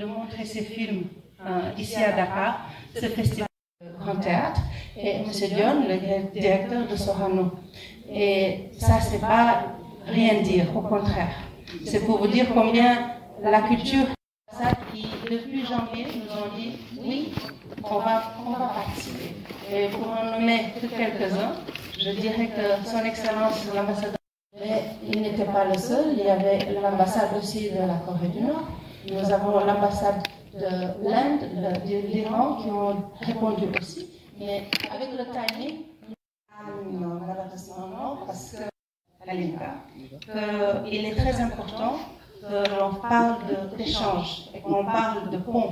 de montrer ses films ici à Dakar, ce festival Grand Théâtre, et M. Dion, le directeur de Sorano. Et ça, c'est pas rien dire, au contraire. C'est pour vous dire combien la culture, ça qui, depuis janvier, nous ont dit oui, on va participer. Et pour en nommer que quelques-uns, je dirais que Son Excellence l'ambassadeur, mais il n'était pas le seul, il y avait l'ambassade aussi de la Corée du Nord, nous avons l'ambassade de l'Inde, de l'Iran qui ont répondu aussi, mais avec le timing, non, malheureusement non, parce que il est très important que l'on parle d'échange et qu'on parle de pont.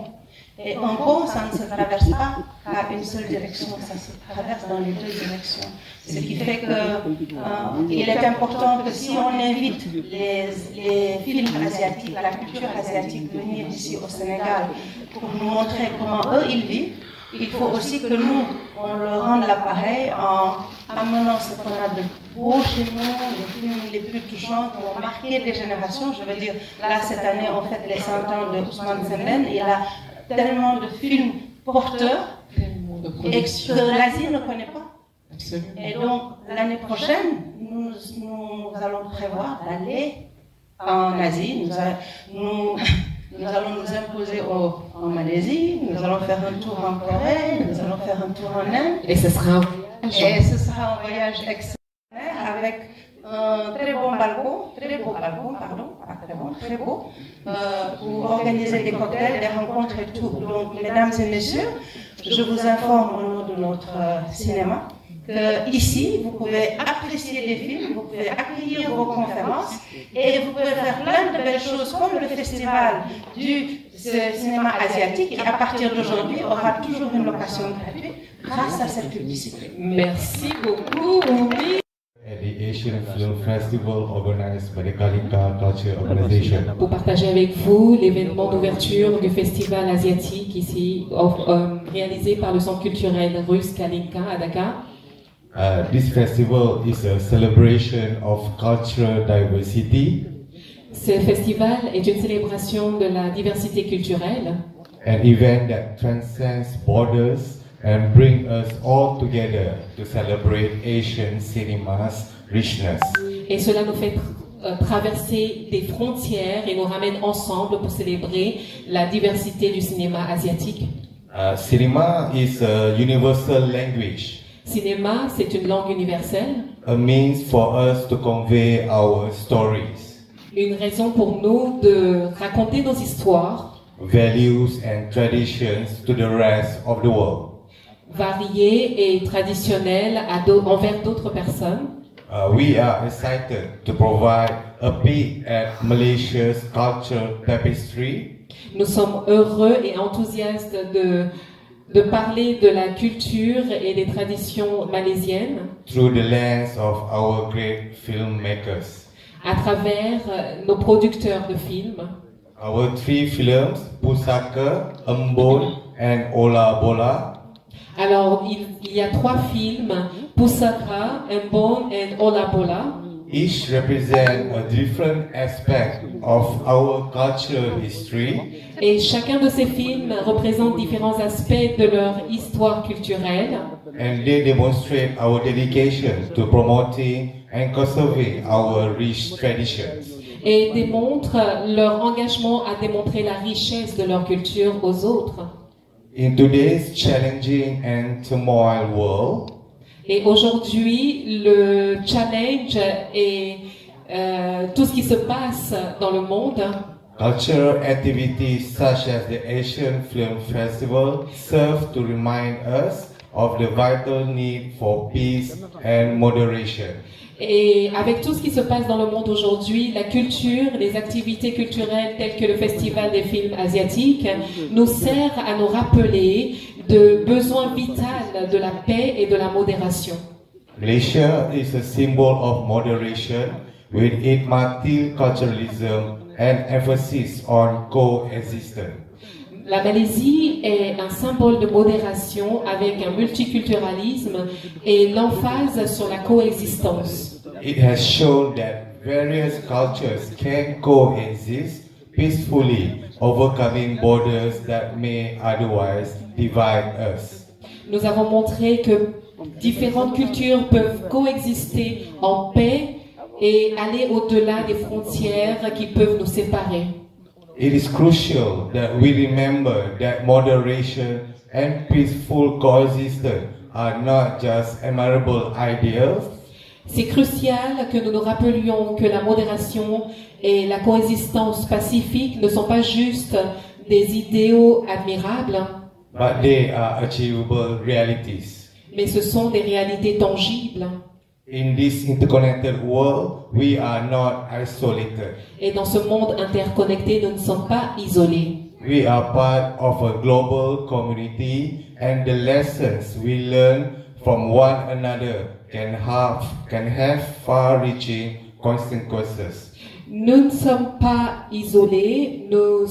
Et un pont, ça ne se traverse pas à une seule direction, ça se traverse dans les deux directions. Ce qui fait qu'il est important que si on invite les films asiatiques, la culture asiatique, venir ici au Sénégal pour nous montrer comment eux ils vivent, il faut aussi que nous, on leur rende l'appareil en amenant ce qu'on a de beau chez nous, les films les plus touchants qui ont marqué des générations. Je veux dire, là, cette année, on fête les 100 ans de Ousmane Sembène. Il a tellement de films porteurs et que l'Asie ne connaît pas. Et donc, l'année prochaine, nous allons prévoir d'aller en Asie. Nous allons nous imposer en Malaisie, nous allons faire un tour en Corée, nous allons faire un tour en Inde. Et ce sera un voyage extraordinaire avec un très beau balcon, très beau, pour organiser des cocktails, des rencontres et tout. Donc, mesdames et messieurs, je vous informe au nom de notre cinéma que ici, vous pouvez apprécier des films, vous pouvez accueillir vos conférences et vous pouvez faire plein de belles choses comme le festival du cinéma asiatique qui, à partir d'aujourd'hui, aura toujours une location gratuite grâce à cette publicité. Merci beaucoup, Oumi. At the Asian Film Festival organized by the Kalinka Culture Organization. Pour partager avec vous l'événement d'ouverture du festival asiatique ici, réalisé par le centre culturel russe Kalinka à Dakar. This festival is a celebration of cultural diversity. Ce festival est une célébration de la diversité culturelle. An event that transcends borders and bring us all together to celebrate Asian cinema's richness. Et cela nous fait traverser des frontières et nous ramène ensemble pour célébrer la diversité du cinéma asiatique. Cinema is a universal language. Cinéma, c'est une langue universelle. A means for us to convey our stories. Une raison pour nous de raconter nos histoires. Values and traditions to the rest of the world. Variées et traditionnelles envers d'autres personnes. We are excited to provide a peek at Malaysia's cultural tapestry. Nous sommes heureux et enthousiastes de parler de la culture et des traditions malaisiennes through the lens of our great filmmakers. À travers nos producteurs de films. Our three films, Pusaka, Embon and Ola Bola. Alors, il y a 3 films, Pusaka, Embon and Ola Bola. Each represent a different aspect of our cultural history. Et chacun de ces films représente différents aspects de leur histoire culturelle. And they demonstrate our dedication to promoting and conserving our rich traditions. Et démontrent leur engagement à démontrer la richesse de leur culture aux autres. In today's challenging and turmoil world, et aujourd'hui, le challenge et tout ce qui se passe dans le monde, cultural activities such as the Asian Film Festival serve to remind us of the vital need for peace and moderation. Et avec tout ce qui se passe dans le monde aujourd'hui, la culture, les activités culturelles telles que le Festival des films asiatiques nous sert à nous rappeler de besoin vital de la paix et de la modération. Malaysia is a symbol of moderation with its multiculturalism and emphasis on coexistence. La Malaisie est un symbole de modération avec un multiculturalisme et l'emphase sur la coexistence. It has shown that various cultures can coexist peacefully, overcoming borders that may otherwise divide us. Nous avons montré que différentes cultures peuvent coexister en paix et aller au-delà des frontières qui peuvent nous séparer. It is crucial that we remember that moderation and peaceful coexistence are not just admirable ideals. C'est crucial que nous nous rappelions que la modération et la coexistence pacifique ne sont pas juste des idéaux admirables, but they are achievable realities. mais ce sont des réalités tangibles. In this interconnected world, we are not isolated. Et dans ce monde interconnecté, nous ne sommes pas isolés. We are part of a global community, and the lessons we learn from one another can have far-reaching consequences. Nous ne sommes pas isolés, nous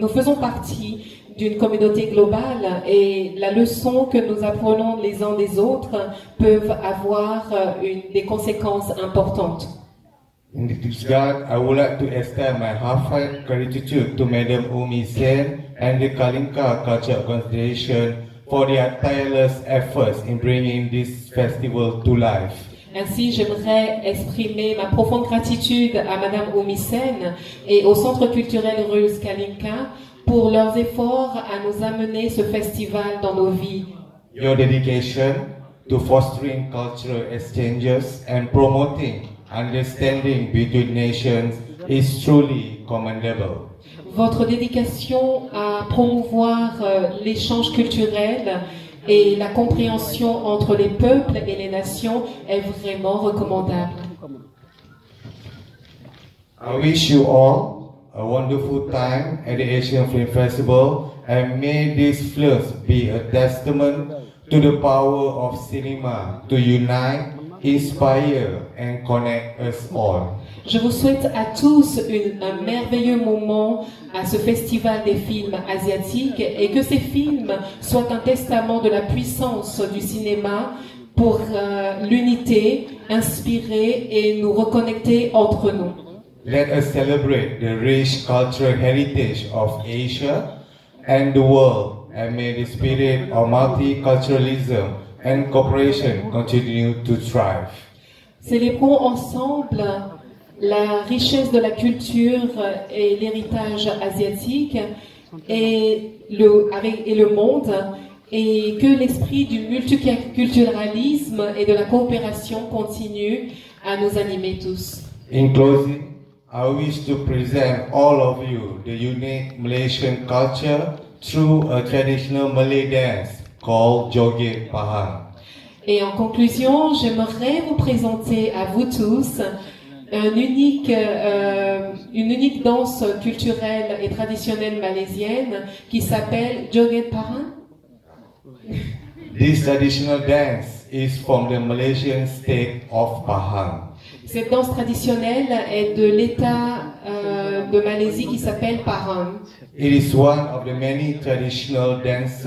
faisons partie d'une communauté globale et la leçon que nous apprenons les uns des autres peuvent avoir des conséquences importantes. In this regard, I would like to extend my heartfelt gratitude to Madam Umi Sen and the Kalinka Culture Organization for their tireless efforts in bringing this festival to life. Ainsi, j'aimerais exprimer ma profonde gratitude à Madame Omisen et au Centre culturel russe Kalinka pour leurs efforts à nous amener ce festival dans nos vies. Your dedication to fostering cultural exchanges and promoting understanding between nations is truly commendable. Votre dédication à promouvoir l'échange culturel et la compréhension entre les peuples et les nations est vraiment recommandable. I wish you all a wonderful time at the Asian Film Festival, and may these films be a testament to the power of cinema to unite, inspire and connect us all. Je vous souhaite à tous un merveilleux moment à ce festival des films asiatiques et que ces films soient un testament de la puissance du cinéma pour l'unité, inspirer et nous reconnecter entre nous. Let us celebrate the rich cultural heritage of Asia and the world, and may the spirit of multiculturalism and cooperation continue to thrive. Célébrons ensemble la richesse de la culture et l'héritage asiatique et le monde, et que l'esprit du multiculturalisme et de la coopération continue à nous animer tous. In closing, I wish to present all of you the unique Malaysian culture through a traditional Malay dance called Joget Pahang. Et en conclusion, j'aimerais vous présenter à vous tous une unique danse culturelle et traditionnelle malaisienne qui s'appelle Joget Pahang. This traditional dance is from the Malaysian state of Pahang. Cette danse traditionnelle est de l'État de Malaisie qui s'appelle Pahang. It is one of the many traditional dances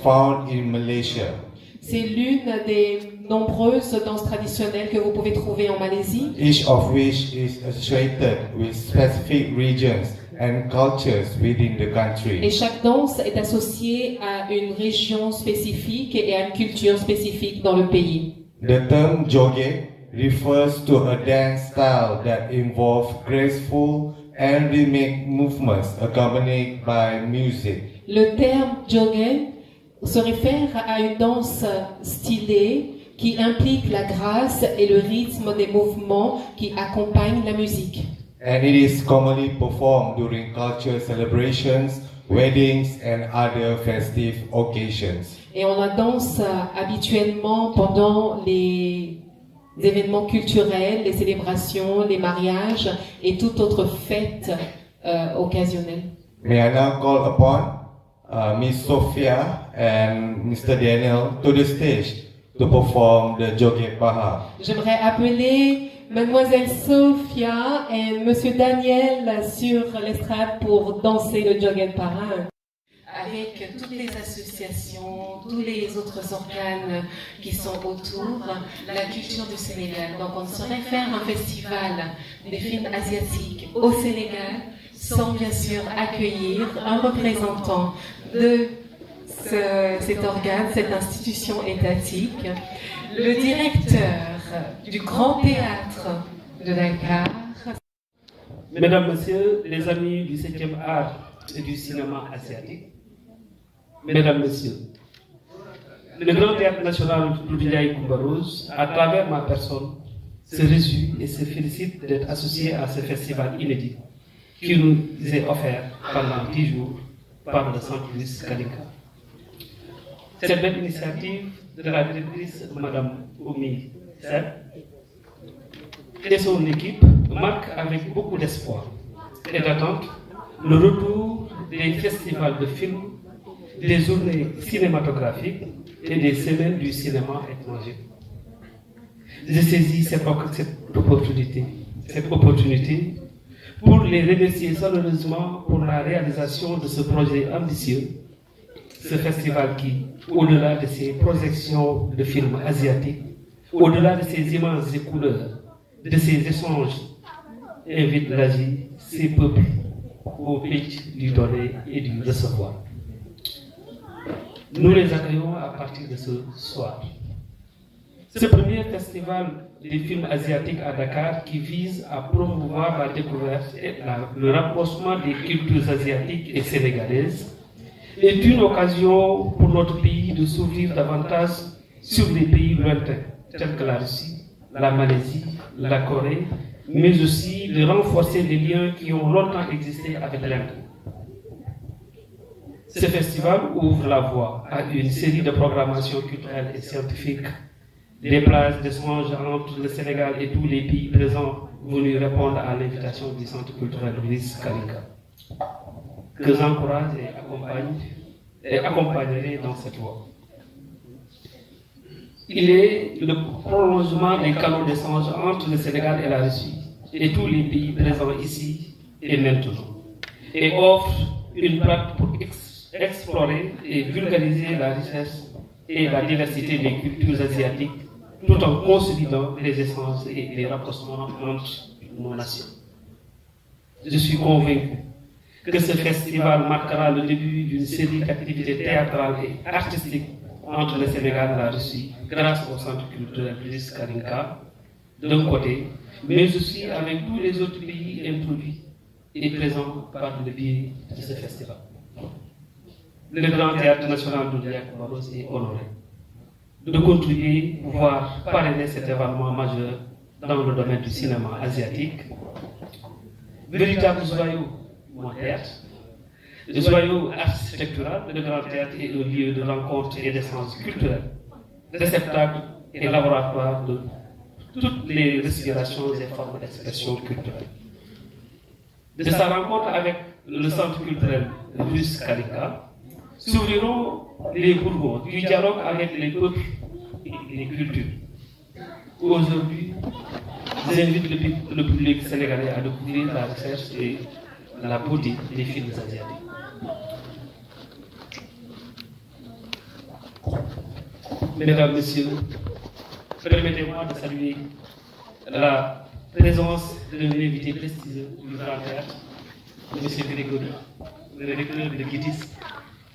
found in Malaysia. C'est l'une des nombreuses danses traditionnelles que vous pouvez trouver en Malaisie. Each of which is associated with specific regions and cultures within the country. Et chaque danse est associée à une région spécifique et à une culture spécifique dans le pays. The term Joget refers to a dance style that involves graceful and rhythmic movements accompanied by music. Le terme Joget se réfère à une danse stylée qui implique la grâce et le rythme des mouvements qui accompagnent la musique. And it is commonly performed during cultural celebrations, weddings and other festive occasions. Et on la danse habituellement pendant les événements culturels, les célébrations, les mariages et toute autre fête occasionnelle. May I now call upon Miss Sophia and Mr. Daniel to the stage to perform the Joget Pahang. J'aimerais appeler Mademoiselle Sophia et Monsieur Daniel sur l'estrade pour danser le Joget Pahang. Avec toutes les associations, tous les autres organes qui sont autour, la culture du Sénégal. Donc on se réfère à un festival des films asiatiques au Sénégal sans bien sûr accueillir un représentant de cet organe, cette institution étatique, le directeur du Grand Théâtre de Dakar. Mesdames, Messieurs, les amis du 7e art et du cinéma asiatique, Mesdames, Messieurs, le Grand Théâtre National Doudou Coumba Rose, à travers ma personne, se réjouit et se félicite d'être associé à ce festival inédit qui nous est offert pendant 10 jours par le Centre Louis Kalinka. Cette belle initiative de la directrice Mme Oumi Seb et son équipe marque avec beaucoup d'espoir et d'attente le retour des festivals de films, des journées cinématographiques et des semaines du cinéma étranger. Je saisis cette opportunité pour les remercier chaleureusement pour la réalisation de ce projet ambitieux, ce festival qui, au-delà de ses projections de films asiatiques, au-delà de ses immenses couleurs, de ses échanges, invite l'Asie, ses peuples, au pays du donner et du recevoir. Nous les accueillons à partir de ce soir. Ce premier festival des films asiatiques à Dakar qui vise à promouvoir la découverte et le rapprochement des cultures asiatiques et sénégalaises est une occasion pour notre pays de s'ouvrir davantage sur les pays lointains tels que la Russie, la Malaisie, la Corée, mais aussi de renforcer les liens qui ont longtemps existé avec l'Inde. Ce festival ouvre la voie à une série de programmations culturelles et scientifiques, des places d'échange entre le Sénégal et tous les pays présents venus répondre à l'invitation du Centre culturel Louis Kalinka, que j'encourage et accompagnerai dans cette voie. Il est le prolongement des canaux d'échange entre le Sénégal et la Russie et tous les pays présents ici et maintenant, et offre une plaque pour explorer et vulgariser la richesse et la diversité des cultures asiatiques tout en consolidant les essences et les rapprochements entre nos nations. Je suis convaincu que ce festival marquera le début d'une série d'activités théâtrales et artistiques entre le Sénégal et la Russie grâce au Centre culturel Louis Kalinka d'un côté, mais aussi avec tous les autres pays introduits et présents par le biais de ce festival. Le Grand Théâtre National Doudou Coumba Rose est honoré de contribuer, voire parrainer cet événement majeur dans le domaine du cinéma asiatique. Véritable joyau, mon théâtre, le joyau architectural, le Grand Théâtre est un lieu de rencontre et d'échange culturel, réceptacle et laboratoire de toutes les respirations et formes d'expression culturelle. De sa rencontre avec le Centre culturel Louis Kalinka, s'ouvriront les Bourgons du dialogue avec les peuples et les cultures. Aujourd'hui, j'invite le public sénégalais à découvrir la recherche et la beauté des films asiatiques. Mesdames, Messieurs, permettez-moi de saluer la présence de l'invité prestigieux du Grand Théâtre, M. Grégory, le directeur de Guidis,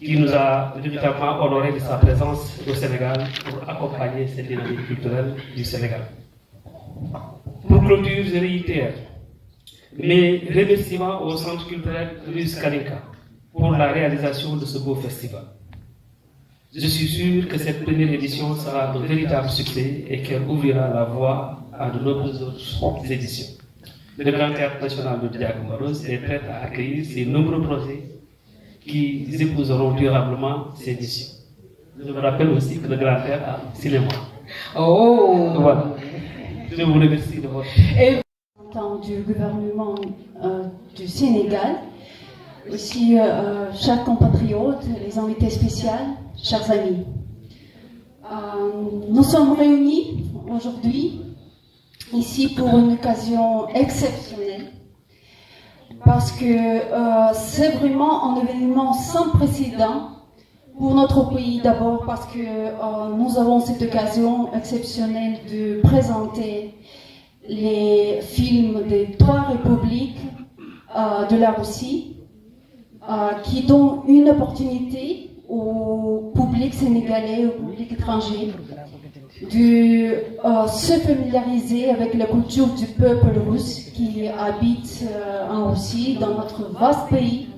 qui nous a véritablement honoré de sa présence au Sénégal pour accompagner cette dynamique culturelle du Sénégal. Pour clôture, je réitère mes remerciements au Centre culturel Louis Kalinka pour la réalisation de ce beau festival. Je suis sûr que cette première édition sera un véritable succès et qu'elle ouvrira la voie à de nombreuses autres éditions. Le Grand Théâtre National de Doudou Coumba Rose est prêt à accueillir ces nombreux projets qui épouseront durablement ces éditions. Je vous rappelle aussi que le Grand Théâtre a un cinéma. Oh! Voilà. Je vous remercie de votre... Du gouvernement du Sénégal, aussi chers compatriotes, les invités spéciaux, chers amis. Nous sommes réunis aujourd'hui ici pour une occasion exceptionnelle parce que c'est vraiment un événement sans précédent pour notre pays, d'abord parce que nous avons cette occasion exceptionnelle de présenter les films des trois républiques de la Russie, qui donne une opportunité au public sénégalais, au public étranger, de se familiariser avec la culture du peuple russe qui habite en Russie, dans notre vaste pays,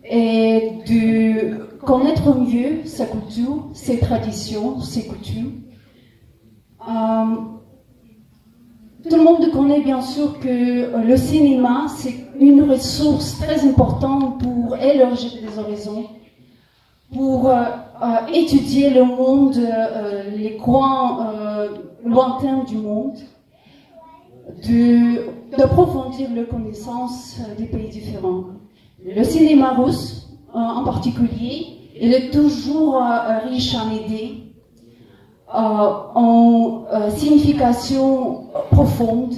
et de connaître mieux sa culture, ses traditions, ses coutumes. Tout le monde connaît bien sûr que le cinéma, c'est une ressource très importante pour élargir des horizons, pour étudier le monde, les coins lointains du monde, d'approfondir les connaissances des pays différents. Le cinéma russe, en particulier, il est toujours riche en idées, en signification profonde,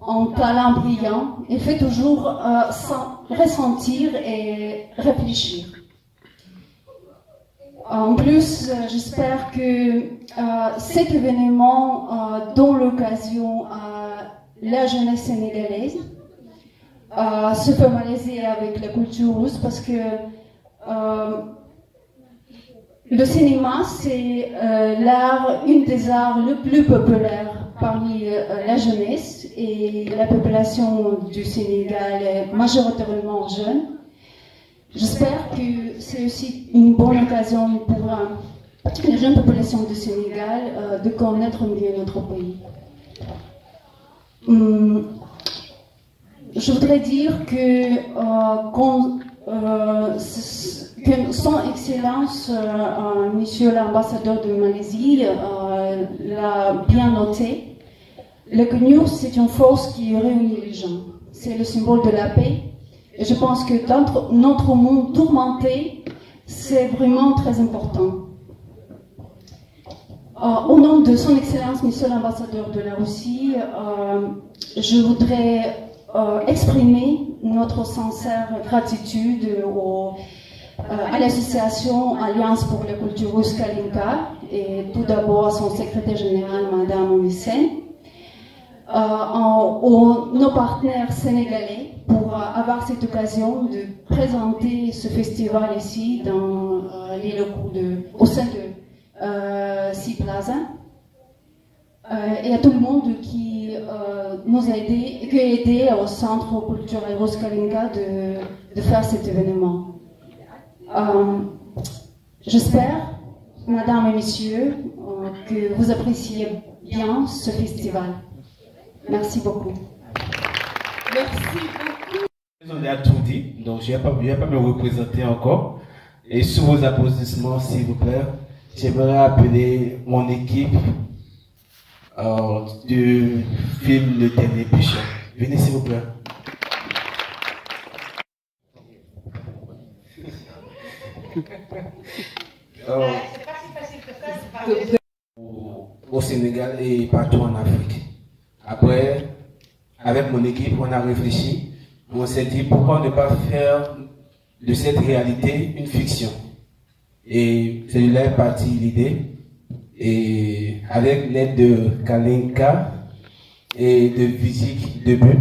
en talent brillant. Il fait toujours ressentir et réfléchir. En plus, j'espère que cet événement donne l'occasion à la jeunesse sénégalaise se familiariser avec la culture russe, parce que le cinéma, c'est une des arts les plus populaires parmi la jeunesse, et la population du Sénégal est majoritairement jeune. J'espère que c'est aussi une bonne occasion pour la jeune population du Sénégal de connaître mieux notre pays. Je voudrais dire que son Excellence, Monsieur l'ambassadeur de Malaisie, l'a bien noté. Le CNUR, c'est une force qui réunit les gens. C'est le symbole de la paix. Et je pense que dans notre monde tourmenté, c'est vraiment très important. Au nom de son Excellence, Monsieur l'ambassadeur de la Russie, je voudrais exprimer notre sincère gratitude à l'association Alliance pour la culture russe Kalinka, et tout d'abord à son secrétaire général, Madame Onisen, nos partenaires sénégalais pour avoir cette occasion de présenter ce festival ici dans les locaux au sein de Sea Plaza, et à tout le monde qui nous a aidé au Centre culturel Russe Kalinka de faire cet événement. J'espère, Madame et Messieurs, que vous appréciez bien ce festival. Merci beaucoup. Merci beaucoup. On a tout dit, donc je ne vais pas me représenter encore. Et sous vos applaudissements, s'il vous plaît, j'aimerais appeler mon équipe du film Le Dernier Péché. Venez, s'il vous plaît. Au Sénégal et partout en Afrique. Après, avec mon équipe, on a réfléchi. On s'est dit pourquoi ne pas faire de cette réalité une fiction. Et c'est de là est partie l'idée. Et avec l'aide de Kalinka et de Vizik Debut,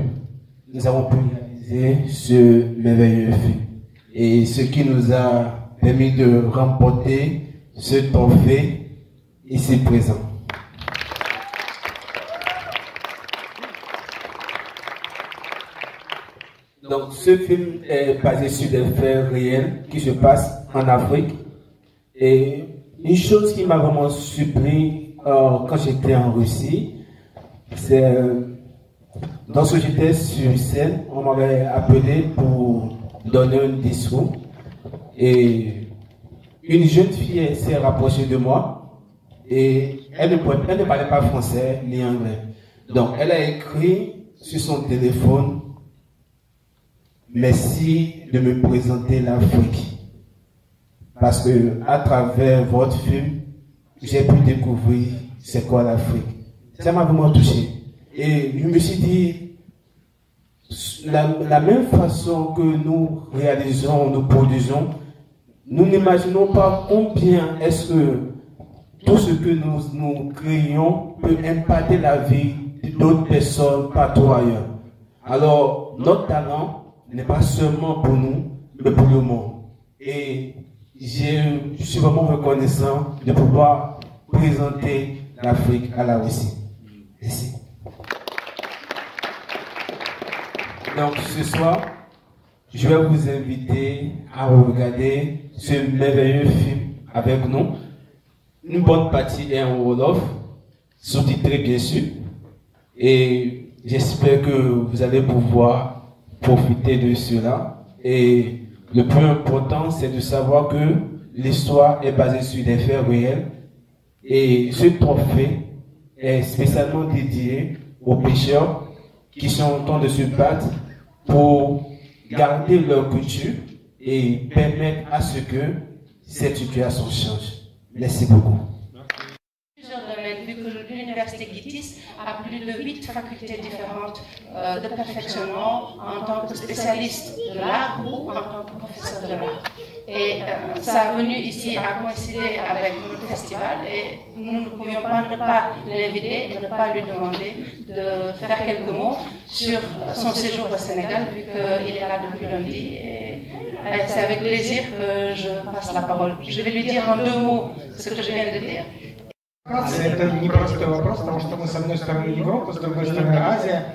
nous avons pu réaliser ce merveilleux film. Et ce qui nous a permis de remporter ce trophée ici présent. Donc ce film est basé sur des faits réels qui se passent en Afrique. Et une chose qui m'a vraiment surpris quand j'étais en Russie, c'est lorsque j'étais sur scène, on m'avait appelé pour donner un discours. Et une jeune fille s'est rapprochée de moi et elle ne parlait pas français ni anglais. Donc elle a écrit sur son téléphone: merci de me présenter l'Afrique. Parce que à travers votre film, j'ai pu découvrir c'est quoi l'Afrique. Ça m'a vraiment touché. Et je me suis dit, la même façon que nous réalisons, nous produisons, nous n'imaginons pas combien est-ce que tout ce que nous créons peut impacter la vie d'autres personnes partout ailleurs. Alors, notre talent n'est pas seulement pour nous, mais pour le monde. Et je suis vraiment reconnaissant de pouvoir présenter l'Afrique à la Russie. Merci. Donc, ce soir, je vais vous inviter à regarder ce merveilleux film avec nous. Une bonne partie est en Wolof, sous-titré bien sûr. Et j'espère que vous allez pouvoir profiter de cela. Et le plus important, c'est de savoir que l'histoire est basée sur des faits réels. Et ce trophée est spécialement dédié aux pêcheurs qui sont en train de se battre pour garder leur culture et permettre à ce que cette situation change. Merci beaucoup. Plusieurs domaines, vu que l'université Gitis a plus de 8 facultés différentes de perfectionnement en tant que spécialiste de l'art ou en tant que professeur de l'art. Et ça a venu ici à coïncider avec notre festival et nous ne pouvions pas ne pas l'inviter et ne pas lui demander de faire quelques mots sur son séjour au Sénégal vu qu'il est là depuis lundi. Et c'est avec plaisir que je passe la parole. Je vais lui dire en 2 mots ce que je viens de dire. Это непростой вопрос, потому что мы с одной стороны Европа, с другой стороны Азия,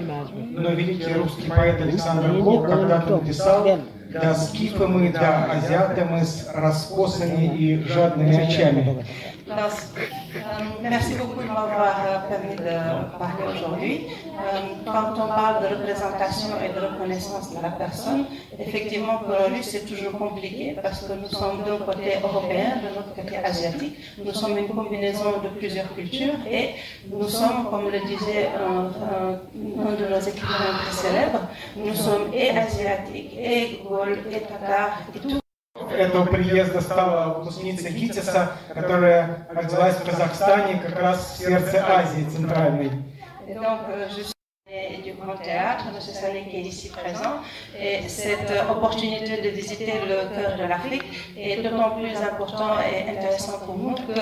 но великий русский поэт Александр Блок когда-то написал: «Да скифы мы, да азиаты мы с раскосыми и жадными очами». Merci beaucoup de m'avoir permis de parler aujourd'hui. Quand on parle de représentation et de reconnaissance de la personne, effectivement pour lui c'est toujours compliqué parce que nous sommes d'un côté européen, de l'autre côté asiatique. Nous sommes une combinaison de plusieurs cultures et nous sommes, comme le disait un de nos écrivains très célèbres, nous sommes et asiatiques, et Gauls, et Tatars, et tout. Этого приезда стала выпускница ГИТИСа, которая родилась в Казахстане, как раз в сердце Азии центральной. Du Grand Théâtre, M. Sané qui est ici présent, et cette opportunité de visiter le cœur de l'Afrique est d'autant plus important et intéressant pour nous que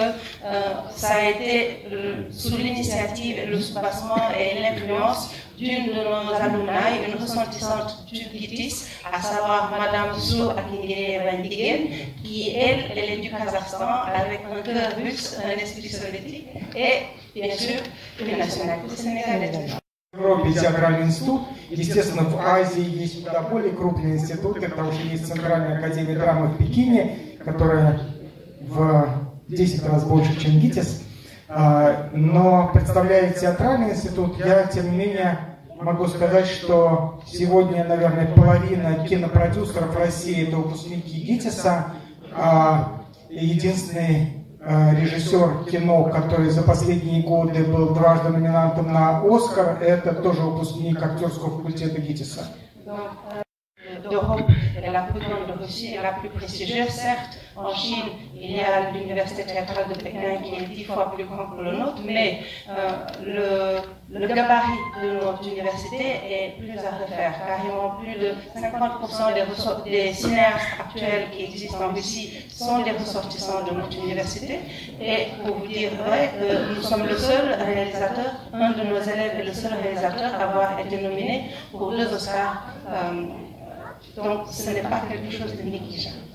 ça a été sous l'initiative, le soubassement et l'influence d'une de nos alumni, une ressentissante du Gitis, à savoir Madame Sou Akingé Vandigen, qui elle est du Kazakhstan avec un cœur russe, un esprit soviétique et bien sûr une nationalité sénégalaise. В Европе театральный институт, естественно, в Азии есть куда более крупные институты, потому что есть Центральная академия драмы в Пекине, которая в 10 раз больше, чем ГИТИС. Но представляя театральный институт, я, тем не менее, могу сказать, что сегодня, наверное, половина кинопродюсеров России – это выпускники ГИТИСа. Единственный режиссер кино, который за последние годы был дважды номинантом на Оскар, это тоже выпускник актерского факультета ГИТИСа. D'Europe est la plus grande de Russie et la plus prestigieuse. Certes, en Chine, il y a l'université théâtrale de Pékin qui est 10 fois plus grande que le nôtre, mais le gabarit de notre université est plus à refaire. Carrément plus de 50% des cinéastes actuels qui existent en Russie sont des ressortissants de notre université. Et pour vous dire vrai, nous sommes le seul réalisateur, un de nos élèves est le seul réalisateur à avoir été nominé pour 2 Oscars. Donc ce n'est pas quelque chose de négligeable.